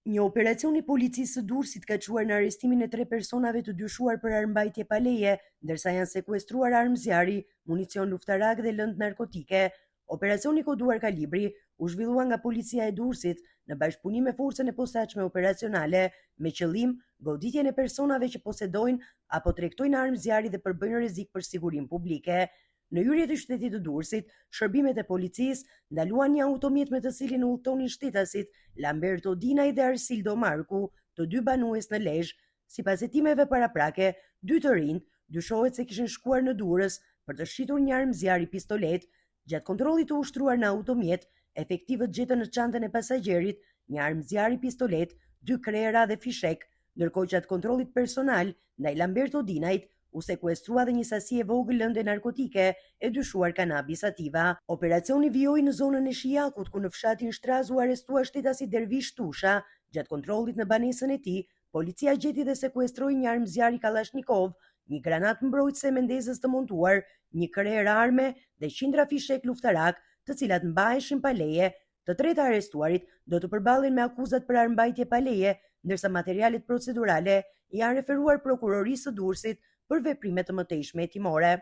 Një operacion i policisë së Durrësit ka çuar në arrestimin e 3 personave të dyshuar për armbajtje pa leje, ndërsa janë sekuestruar armë zjarri, municion luftarak dhe lëndë narkotike. Operacioni koduar Kalibri u zhvillua nga policia e Durrësit në bashkëpunim me forcën e posaçme operacionale me qëllim goditjen e personave që posedojnë apo tregtojnë armë zjarri dhe përbëjnë rrezik për sigurinë publike. Në hyrje të qytetit të Durrësit, shërbimet e policisë ndaluan një automjet me të cilin udhëtonin shtetasit Lamberto Dinaj dhe Arsildo Marku, të dy banues në Lezhë. Sipas hetimeve paraprake, dy të rinj dyshohet se kishin shkuar në Durrës për të shitur një armë zjarri pistolet. Gjatë kontrollit të ushtruar në automjet, efektivët gjetën në çantën e pasagjerit një armë zjarri pistolet, dy krera dhe fishek, ndërkohë gjatë kontrollit personal ndaj Lamberto Dinajt u sekuestrua dhe një sasi e vogël lëndë narkotike e dyshuar kanabis sativa. Operacioni vijoi në zonën e Shijakut, ku në fshatin Shtraz u arrestua shtetasi Dervish Tusha. Gjatë kontrollit në banesën e tij, policia gjeti dhe sekuestroi një armë zjarri Kalashnikov, një granat mbrojtëse mendezës të montuar, një krerë arme dhe qindra fishek luftarak, të cilat mbaheshin pa leje. Të tretë arrestuarit do të përballen me akuzat për armbajtje pa leje, ndërsa materialet procedurale janë referuar prokurorisë së Durrësit për veprime të mëtejshme hetimore.